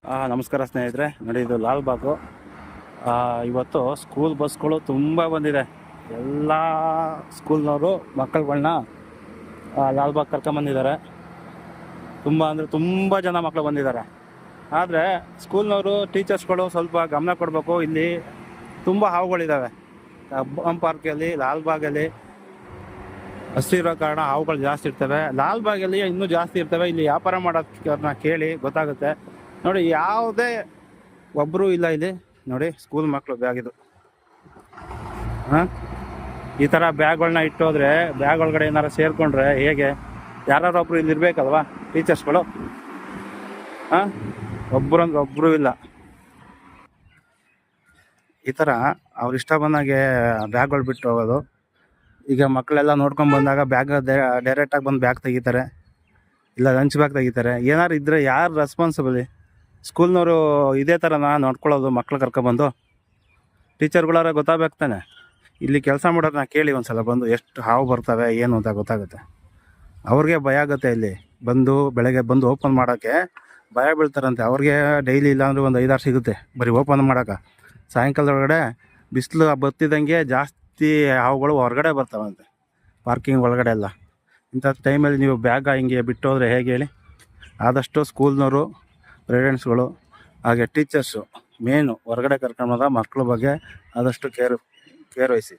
ನಮಸ್ಕಾರ ಸ್ನೇಹಿತರೆ, ನೋಡಿ ಇದು ಲಾಲ್ಬಾಗು. ಇವತ್ತು ಸ್ಕೂಲ್ ಬಸ್ಗಳು ತುಂಬ ಬಂದಿದೆ. ಎಲ್ಲ ಸ್ಕೂಲ್ನವರು ಮಕ್ಕಳುಗಳನ್ನ ಲಾಲ್ಬಾಗ್ ಕರ್ಕೊಂಬಂದಿದ್ದಾರೆ. ತುಂಬ ಅಂದರೆ ತುಂಬ ಜನ ಮಕ್ಕಳು ಬಂದಿದ್ದಾರೆ. ಆದರೆ ಸ್ಕೂಲ್ನವರು ಟೀಚರ್ಸ್ಗಳು ಸ್ವಲ್ಪ ಗಮನ ಕೊಡಬೇಕು. ಇಲ್ಲಿ ತುಂಬ ಹಾವುಗಳಿದ್ದಾವೆ. ಕಬ್ಬನ್ ಪಾರ್ಕಲ್ಲಿ, ಲಾಲ್ಬಾಗಲ್ಲಿ ಹಸಿರೋ ಕಾರಣ ಹಾವುಗಳು ಜಾಸ್ತಿ ಇರ್ತವೆ. ಲಾಲ್ಬಾಗಲ್ಲಿ ಇನ್ನೂ ಜಾಸ್ತಿ ಇರ್ತವೆ. ಇಲ್ಲಿ ವ್ಯಾಪಾರ ಮಾಡೋದನ್ನ ಕೇಳಿ ಗೊತ್ತಾಗುತ್ತೆ. ನೋಡಿ, ಯಾವುದೇ ಒಬ್ಬರು ಇಲ್ಲ ಇಲ್ಲಿ. ನೋಡಿ, ಸ್ಕೂಲ್ ಮಕ್ಕಳು ಬ್ಯಾಗ್ ಇದು. ಈ ಥರ ಬ್ಯಾಗ್ಗಳನ್ನ ಇಟ್ಟೋದ್ರೆ, ಬ್ಯಾಗ್ ಒಳಗಡೆ ಏನಾರು ಸೇರಿಕೊಂಡ್ರೆ ಹೇಗೆ? ಯಾರೊಬ್ರು ಇಲ್ಲಿ ಇರಬೇಕಲ್ವಾ ಟೀಚರ್ಸ್ಗಳು. ಒಬ್ಬರಂದ್ರೆ ಒಬ್ಬರು ಇಲ್ಲ. ಈ ಥರ ಅವ್ರು ಇಷ್ಟ ಬಂದಾಗೆ ಬ್ಯಾಗ್ಗಳು ಬಿಟ್ಟು ಹೋಗೋದು. ಈಗ ಮಕ್ಕಳೆಲ್ಲ ನೋಡ್ಕೊಂಡು ಬಂದಾಗ ಬ್ಯಾಗ್ ಡೈರೆಕ್ಟಾಗಿ ಬಂದು ಬ್ಯಾಗ್ ತೆಗಿತಾರೆ, ಇಲ್ಲ ಲಂಚ್ ಬ್ಯಾಗ್ ತೆಗಿತಾರೆ. ಏನಾರು ಇದ್ದರೆ ಯಾರು ರೆಸ್ಪಾನ್ಸಿಬಲಿ? ಸ್ಕೂಲ್ನವರು ಇದೇ ಥರನ ನೋಡ್ಕೊಳ್ಳೋದು ಮಕ್ಳು ಕರ್ಕೊಬಂದು? ಟೀಚರ್ಗಳಾರ ಗೊತ್ತಾಗಬೇಕಾನೆ. ಇಲ್ಲಿ ಕೆಲಸ ಮಾಡೋದನ್ನ ಕೇಳಿ ಒಂದ್ಸಲ ಬಂದು, ಎಷ್ಟು ಹಾವು ಬರ್ತವೆ ಏನು ಅಂತ ಗೊತ್ತಾಗುತ್ತೆ. ಅವ್ರಿಗೆ ಭಯ ಆಗುತ್ತೆ. ಇಲ್ಲಿ ಬಂದು ಬೆಳಗ್ಗೆ ಬಂದು ಓಪನ್ ಮಾಡೋಕ್ಕೆ ಭಯ ಬೀಳ್ತಾರಂತೆ. ಅವ್ರಿಗೆ ಡೈಲಿ ಇಲ್ಲಾಂದರೆ ಒಂದು 5-6 ಸಿಗುತ್ತೆ ಬರೀ ಓಪನ್ ಮಾಡೋಕೆ. ಸಾಯಂಕಾಲದೊಳಗಡೆ ಬಿಸಿಲು ಬತ್ತಿದಂಗೆ ಜಾಸ್ತಿ ಹಾವುಗಳು ಹೊರಗಡೆ ಬರ್ತಾವಂತೆ, ಪಾರ್ಕಿಂಗ್ ಒಳಗಡೆ ಎಲ್ಲ. ಇಂಥ ಟೈಮಲ್ಲಿ ನೀವು ಬ್ಯಾಗ ಹಿಂಗೆ ಬಿಟ್ಟು ಹೋದರೆ ಹೇಗೆ ಹೇಳಿ? ಆದಷ್ಟು ಸ್ಕೂಲ್ನವರು, ಪೇರೆಂಟ್ಸ್ಗಳು, ಹಾಗೆ ಟೀಚರ್ಸು ಮೇನು ಹೊರಗಡೆ ಕರ್ಕೊಂಡೋದ ಮಕ್ಕಳ ಬಗ್ಗೆ ಆದಷ್ಟು ಕೇರ್ ವಹಿಸಿ.